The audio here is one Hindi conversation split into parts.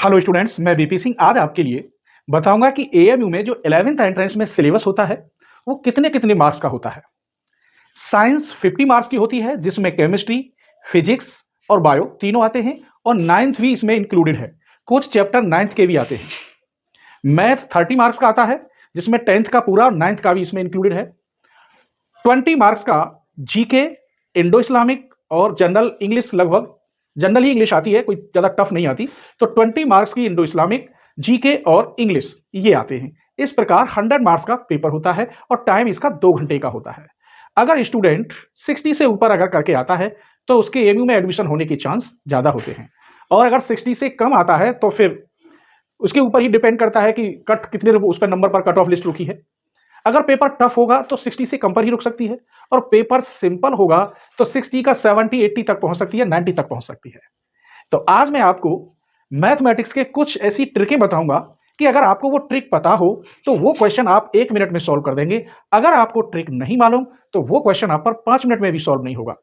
हेलो स्टूडेंट्स, मैं बीपी सिंह आज आपके लिए बताऊंगा कि एएमयू में जो 11th एंट्रेंस में सिलेबस होता है वो कितने कितने मार्क्स का होता है। साइंस 50 मार्क्स की होती है जिसमें केमिस्ट्री, फिजिक्स और बायो तीनों आते हैं और नाइन्थ भी इसमें इंक्लूडेड है। कुछ चैप्टर नाइन्थ के भी आते हैं। मैथ 30 मार्क्स का आता है जिसमें 10th का पूरा और नाइन्थ का भी इसमें इंक्लूडेड है। 20 मार्क्स का जीके, इंडो इस्लामिक और जनरल इंग्लिश, लगभग जनरल ही इंग्लिश आती है, कोई ज्यादा टफ नहीं आती। तो 20 मार्क्स की इंडो इस्लामिक, जीके और इंग्लिश ये आते हैं। इस प्रकार 100 मार्क्स का पेपर होता है और टाइम इसका 2 घंटे का होता है। अगर स्टूडेंट 60 से ऊपर अगर करके आता है तो उसके एमयू में एडमिशन होने के चांस ज्यादा होते हैं, और अगर 60 से कम आता है तो फिर उसके ऊपर ही डिपेंड करता है कि कट कितने उस पर नंबर पर कट ऑफ लिस्ट रुकी है। अगर पेपर टफ होगा तो 60 से कम पर ही रुक सकती है, और पेपर सिंपल होगा तो 60 का 70 80 तक पहुंच सकती है, 90 तक पहुंच सकती है। तो आज मैं आपको मैथमेटिक्स के कुछ ऐसी ट्रिकें बताऊंगा कि अगर आपको वो ट्रिक पता हो तो वो क्वेश्चन आप 1 मिनट में सॉल्व कर देंगे। अगर आपको ट्रिक नहीं मालूम तो वो क्वेश्चन आप पर 5 मिनट में भी सॉल्व नहीं होगा।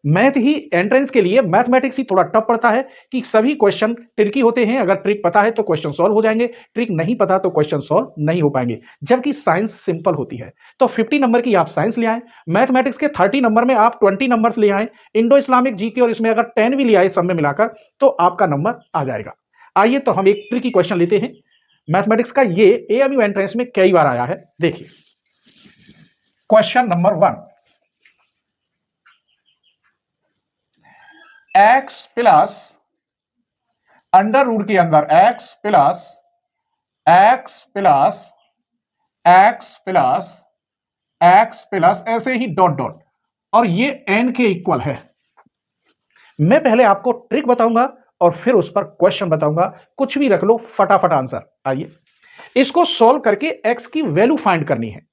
मैथ ही एंट्रेंस के लिए मैथमेटिक्स ही थोड़ा टफ पड़ता है कि सभी क्वेश्चन ट्रिकी होते हैं। अगर ट्रिक पता है तो क्वेश्चन सॉल्व हो जाएंगे, ट्रिक नहीं पता तो क्वेश्चन सॉल्व नहीं हो पाएंगे, जबकि साइंस सिंपल होती है। तो 50 नंबर की आप साइंस ले आए, मैथमेटिक्स के 30 नंबर में आप 20 नंबर ले आए, इंडो इस्लामिक, जीके और इसमें अगर 10 भी ले आए सब में मिलाकर तो आपका नंबर आ जाएगा। आइए तो हम एक ट्रिकी क्वेश्चन लेते हैं मैथमेटिक्स का। ये एएमयू एंट्रेंस में कई बार आया है। देखिए question number 1, x plus under root के अंदर x plus x plus x plus x plus ऐसे ही डॉट डॉट, और ये n के इक्वल है। मैं पहले आपको ट्रिक बताऊंगा और फिर उस पर क्वेश्चन बताऊंगा। कुछ भी रख लो, फटाफट आंसर। आइए इसको सॉल्व करके x की वैल्यू फाइंड करनी है।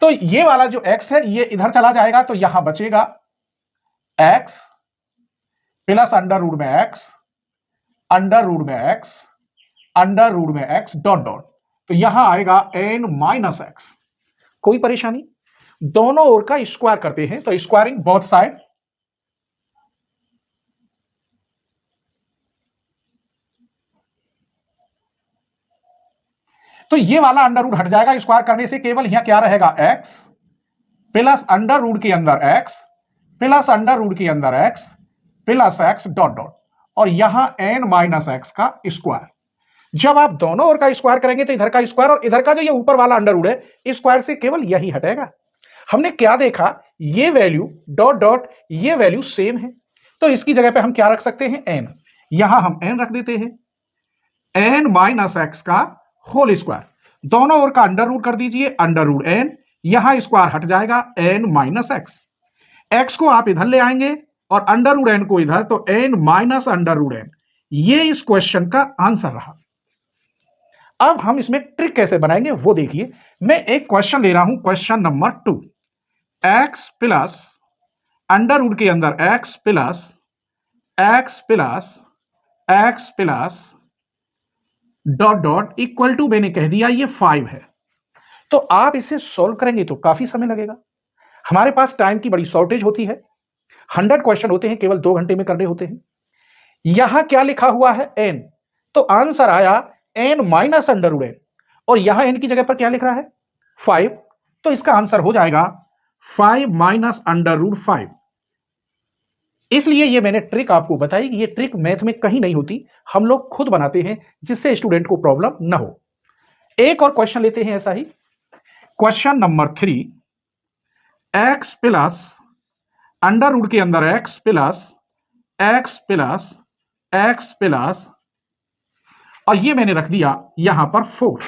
तो ये वाला जो x है ये इधर चला जाएगा तो यहां बचेगा x प्लस अंडर रूट में x, अंडर रूट में x, अंडर रूट में x डॉट डॉट, तो यहां आएगा n माइनस एक्स। कोई परेशानी? दोनों ओर का स्क्वायर करते हैं तो स्क्वायरिंग बोथ साइड, तो ये वाला अंडर रूट हट जाएगा स्क्वायर करने से। केवल यहां क्या रहेगा x प्लस अंडर रूट के अंदर x प्लस अंडर रूट के अंदर x plus x dot dot, और यहां n माइनस एक्स का स्क्वायर। जब आप दोनों ओर का स्क्वायर करेंगे तो इधर का स्क्वायर और इधर का जो ये ऊपर वाला अंडर रूट है स्क्वायर से केवल यही हटेगा। हमने क्या देखा, ये वैल्यू डॉट डॉट ये वैल्यू सेम है, तो इसकी जगह पे हम क्या रख सकते हैं, n। यहां हम n रख देते हैं, n माइनस एक्स का होल स्क्वायर। दोनों ओर का अंडर रूट कर दीजिए, अंडर रूट n, यहां स्क्वायर हट जाएगा n माइनस एक्स। x को आप इधर ले आएंगे और अंडर रूट n को इधर, तो n minus under root n। ये इस क्वेश्चन का आंसर रहा। अब हम इसमें ट्रिक कैसे बनाएंगे वो देखिए। मैं एक क्वेश्चन ले रहा हूं, question number 2, x plus under root के अंदर x plus x plus x plus dot dot equal to, मैंने कह दिया ये 5 है। तो आप इसे सॉल्व करेंगे तो काफी समय लगेगा। हमारे पास टाइम की बड़ी शॉर्टेज होती है, 100 क्वेश्चन होते हैं, केवल 2 घंटे में करने होते हैं। यहां क्या लिखा हुआ है, n, तो आंसर आया n minus under root n, और यहां n की जगह पर क्या लिख रहा है, 5, तो इसका आंसर हो जाएगा 5 माइनस अंडर रूट 5। इसलिए ये मैंने ट्रिक आपको बताई। ये ट्रिक मैथ में कहीं नहीं होती, हम लोग खुद बनाते हैं जिससे स्टूडेंट को प्रॉब्लम ना हो। एक और क्वेश्चन लेते हैं ऐसा ही, question number 3, x plus under root के अंदर x plus x plus x plus, और ये मैंने रख दिया यहां पर 4।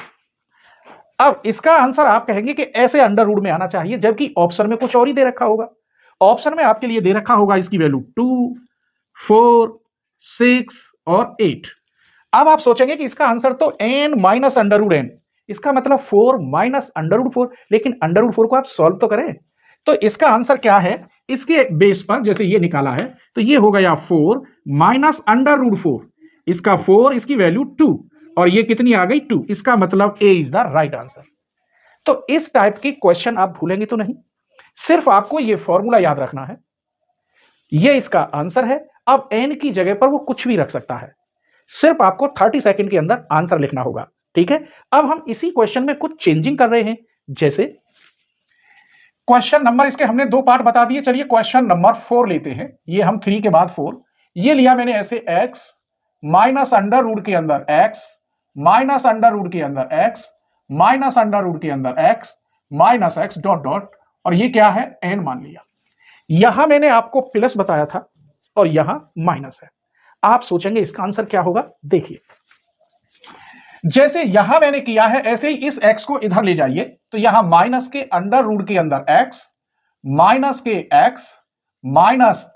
अब इसका आंसर आप कहेंगे कि ऐसे अंडर रूट में आना चाहिए, जबकि ऑप्शन में कुछ और ही दे रखा होगा। ऑप्शन में आपके लिए दे रखा होगा इसकी वैल्यू 2, 4, 6 और 8। अब आप सोचेंगे कि इसका आंसर तो n minus under root n, इसका मतलब 4 माइनस अंडर रूट 4, लेकिन अंडर रूट 4 को आप सॉल्व तो करें। तो इसका आंसर क्या है, इसके बेस पर जैसे ये निकाला है तो ये हो गया 4 माइनस अंडर रूट 4, इसका 4, इसकी वैल्यू 2, और ये कितनी आ गई, 2। इसका मतलब ए इज द राइट आंसर। तो इस टाइप के क्वेश्चन आप भूलेंगे तो नहीं, सिर्फ आपको ये फॉर्मूला याद रखना है, ये इसका आंसर है। अब n की जगह पर वो कुछ भी रख सकता है, सिर्फ आपको 30 सेकंड के अंदर आंसर लिखना होगा, ठीक है। अब हम इसी क्वेश्चन में कुछ चेंजिंग कर रहे हैं, जैसे क्वेश्चन नंबर इसके हमने 2 पार्ट बता दिए। चलिए क्वेश्चन नंबर 4 लेते हैं। ये हम 3 के बाद 4, ये लिया मैंने ऐसे x माइनस अंडर रूट के अंदर x माइनस अंडर रूट के अंदर x माइनस अंडर रूट के अंदर x minus x dot dot, और ये क्या है n मान लिया। यहां मैंने आपको प्लस बताया था और यहां माइनस है। आप सोचेंगे इसका आंसर क्या होगा, देखिए जैसे यहां मैंने किया है ऐसे ही इस x को इधर ले जाइए, तो यहां माइनस के अंडर रूट के अंदर x माइनस के x minus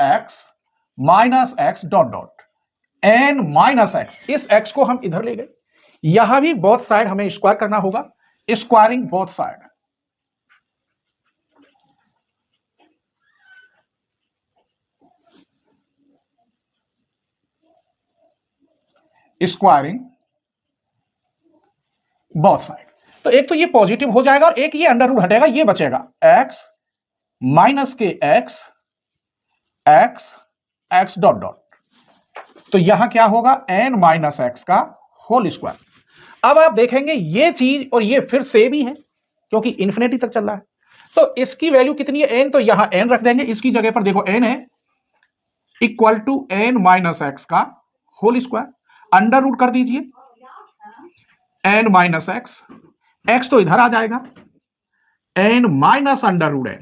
x dot dot n minus x, इस x को हम इधर ले गए। यहां भी बोथ साइड हमें स्क्वायर करना होगा, squaring both side, squaring both side. तो एक तो ये पॉजिटिव हो जाएगा और एक ये अंडर रूट हटेगा, ये बचेगा x माइनस के x x डॉट डॉट, तो यहां क्या होगा n माइनस x का होल स्क्वायर। अब आप देखेंगे ये चीज और ये फिर सेम ही है क्योंकि इंफिनिटी तक चल रहा है, तो इसकी वैल्यू कितनी है n, तो यहां n रख देंगे, इसकी जगह पर देखो n है equal to n minus x का होल स्क्वायर, अंडर रूट कर दीजिए n माइनस x तो इधर आ जाएगा n minus under root n।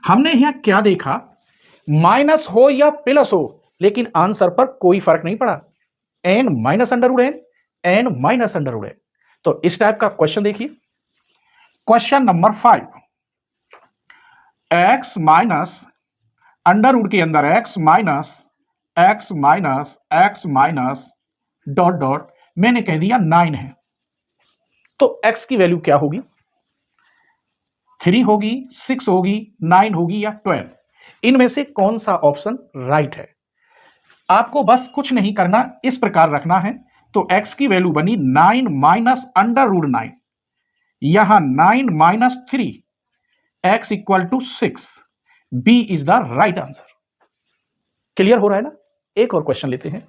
हमने यहां क्या देखा, माइनस हो या प्लस हो लेकिन आंसर पर कोई फर्क नहीं पड़ा, n minus under root n minus under root n। तो इस टाइप का क्वेश्चन देखिए, question number 5, x minus under root के अंदर x माइनस डॉट डॉट, मैंने कह दिया 9 है, तो x की वैल्यू क्या होगी, 3 होगी, 6 होगी, 9 होगी या 12, इनमें से कौन सा ऑप्शन राइट है। आपको बस कुछ नहीं करना, इस प्रकार रखना है, तो x की वैल्यू बनी 9 माइनस अंडर रूट 9, यहां 9 minus 3, x equal to 6, B is the right answer. Clear हो रहा है ना। एक और क्वेश्चन लेते हैं,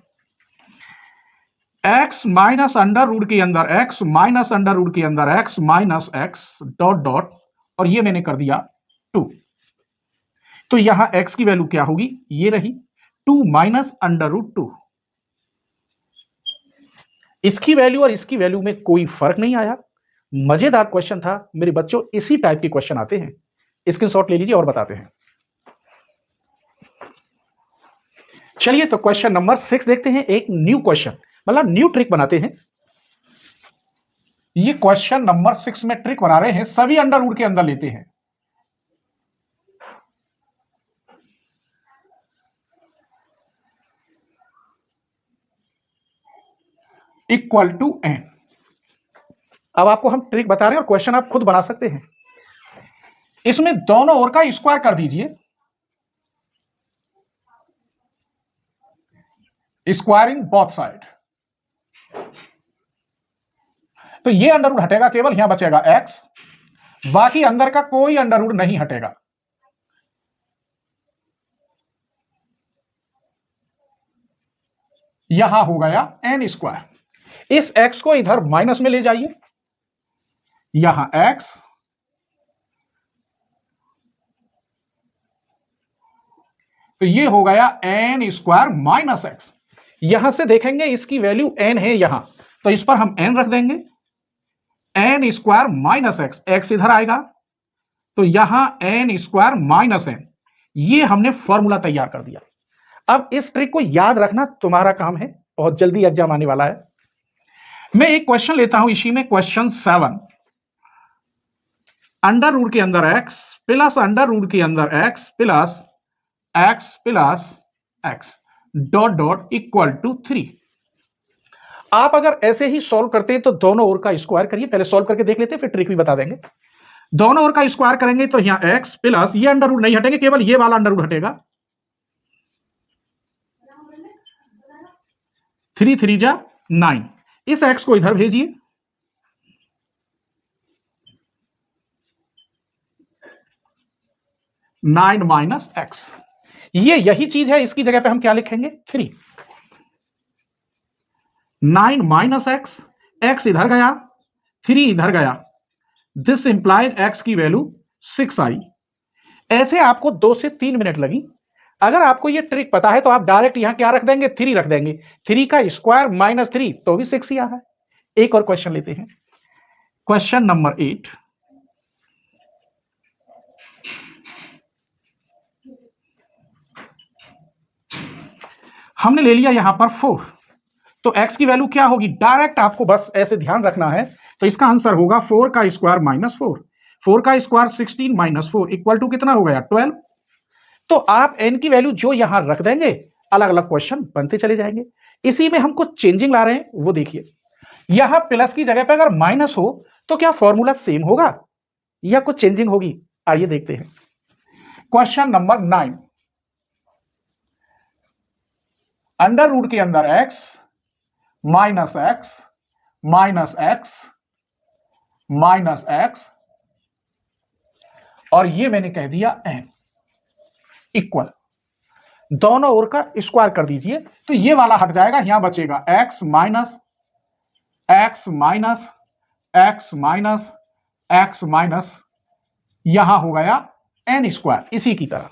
x माइनस अंडर रूट के अंदर x माइनस अंडर रूट के अंदर x minus x dot dot, और ये मैंने कर दिया 2, तो यहां x की वैल्यू क्या होगी, ये रही 2 माइनस अंडर रूट 2। इसकी वैल्यू और इसकी वैल्यू में कोई फर्क नहीं आया। मजेदार क्वेश्चन था मेरे बच्चों, इसी टाइप के क्वेश्चन आते हैं, स्क्रीनशॉट ले लीजिए और बताते हैं। चलिए तो क्वेश्चन नंबर 6 देखते हैं, एक न्यू क्वेश्चन, मतलब न्यू ट्रिक बनाते हैं। ये क्वेश्चन नंबर 6 में ट्रिक बना रहे हैं, सभी अंडर रूट के अंदर लेते हैं। Equal to n। अब आपको हम ट्रिक बता रहे हैं और क्वेश्चन आप खुद बना सकते हैं। इसमें दोनों ओर का स्क्वायर कर दीजिए, स्क्वायरिंग बोथ साइड, तो ये अंडर रूट हटेगा, केवल यहां बचेगा x, बाकी अंदर का कोई अंडर रूट नहीं हटेगा। यहां हो गया n स्क्वायर, इस x को इधर माइनस में ले जाइए, यहां x तो ये हो गया n स्क्वायर माइनस x। यहां से देखेंगे इसकी वैल्यू n है यहां, तो इस पर हम n रख देंगे, n square minus x, x इधर आएगा, तो यहां n स्क्वायर माइनस n, ये हमने फॉर्मूला तैयार कर दिया। अब इस ट्रिक को याद रखना तुम्हारा काम है, बहुत जल्दी एग्जाम आने वाला है। मैं एक क्वेश्चन लेता हूं इसी में, क्वेश्चन 7, अंडर रूट के अंदर x प्लस अंडर रूट के अंदर x plus x dot dot equal to 3। आप अगर ऐसे ही सॉल्व करते हैं तो दोनों ओर का स्क्वायर करिए, पहले सॉल्व करके देख लेते हैं फिर ट्रिक भी बता देंगे। दोनों ओर का स्क्वायर करेंगे तो यहां x प्लस, ये अंडर रूट नहीं हटेंगे, केवल ये वाला अंडर रूट हटेगा, 3 3 जा 9, इस x को इधर भेजिए, नाइन माइनस एक्स, ये यही चीज है, इसकी जगह पे हम क्या लिखेंगे 3। 9 माइनस एक्स, एक्स इधर गया, 3 इधर गया, दिस इंप्लाइज एक्स की वैल्यू 6 आई। ऐसे आपको 2 से 3 मिनट लगी। अगर आपको ये ट्रिक पता है तो आप डायरेक्ट यहां क्या रख देंगे, 3 रख देंगे। 3 का स्क्वायर माइनस 3 तो भी 6 ही आ रहा है। एक और क्वेश्चन लेते हैं, क्वेश्चन नंबर 8। हमने ले लिया यहां पर 4, तो x की वैल्यू क्या होगी, डायरेक्ट आपको बस ऐसे ध्यान रखना है। तो इसका आंसर होगा 4 का स्क्वायर माइनस 4, 4 का स्क्वायर 16 माइनस 4 इक्वल टू कितना हो गया, 12। तो आप n की वैल्यू जो यहां रख देंगे, अलग अलग क्वेश्चन बनते चले जाएंगे। इसी में हम कुछ चेंजिंग ला रहे हैं, वो देखिए। यहां प्लस की जगह पे अगर माइनस हो तो क्या फॉर्मूला सेम होगा या कुछ चेंजिंग होगी, आइए देखते हैं। क्वेश्चन नंबर 9, अंडर रूट के अंदर x minus x minus x minus x, और ये मैंने कह दिया n इक्वल, दोनों ओर का स्क्वायर कर दीजिए तो ये वाला हट जाएगा, यहां बचेगा x minus x minus x minus x minus, यहां हो गया n स्क्वायर। इसी की तरह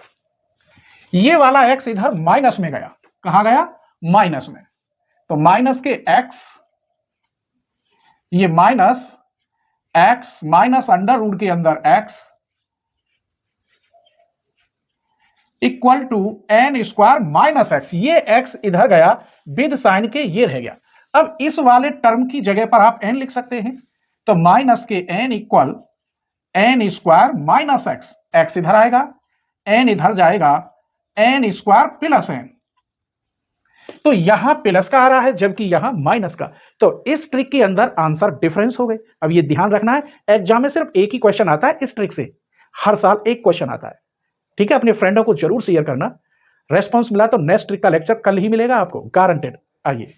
ये वाला x इधर माइनस में गया, कहां गया, माइनस में, तो माइनस के x, ये minus x minus under root के अंदर x equal to n square minus x, ये x इधर गया विद साइन के, ये रह गया। अब इस वाले टर्म की जगह पर आप n लिख सकते हैं, तो माइनस के n equal n square minus x, x इधर आएगा, n इधर जाएगा, n स्क्वायर प्लस n। तो यहां प्लस का आ रहा है जबकि यहां माइनस का, तो इस ट्रिक के अंदर आंसर डिफरेंस हो गए। अब ये ध्यान रखना है, एग्जाम में सिर्फ एक ही क्वेश्चन आता है इस ट्रिक से, हर साल एक क्वेश्चन आता है, ठीक है। अपने फ्रेंडों को जरूर शेयर करना। रेस्पॉन्स मिला तो नेक्स्ट ट्रिक का लेक्चर कल ही मिलेगा आपको, गारंटेड। आइए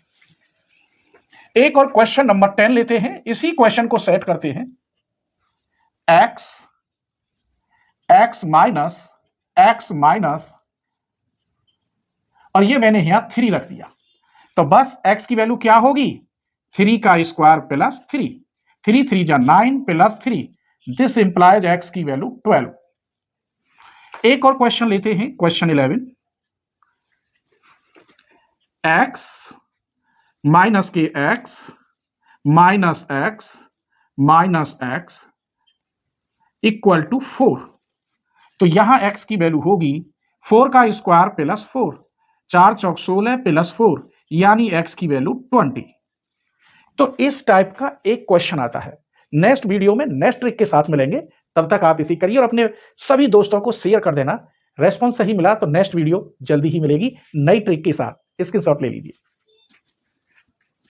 एक और क्वेश्चन नंबर 10 लेते हैं, इसी क्वेश्चन को सेट करते हैं। x माइनस, और ये मैंने यहां 3 रख दिया, तो बस x की वैल्यू क्या होगी, 3 का स्क्वायर प्लस 3, 3 3 जा 9 प्लस 3, दिस इंप्लाइज x की वैल्यू 12। एक और क्वेश्चन लेते हैं, क्वेश्चन 11। x माइनस के x minus x minus x equal to 4, तो यहां x की वैल्यू होगी 4 का स्क्वायर प्लस 4, 4 चौक 16 प्लस 4, यानी x की वैल्यू 20। तो इस टाइप का एक क्वेश्चन आता है। नेक्स्ट वीडियो में नेक्स्ट ट्रिक के साथ मिलेंगे, तब तक आप इसी करिए और अपने सभी दोस्तों को शेयर कर देना। रेस्पॉन्स सही मिला तो नेक्स्ट वीडियो जल्दी ही मिलेगी नई ट्रिक के साथ, स्क्रीनशॉट ले लीजिए।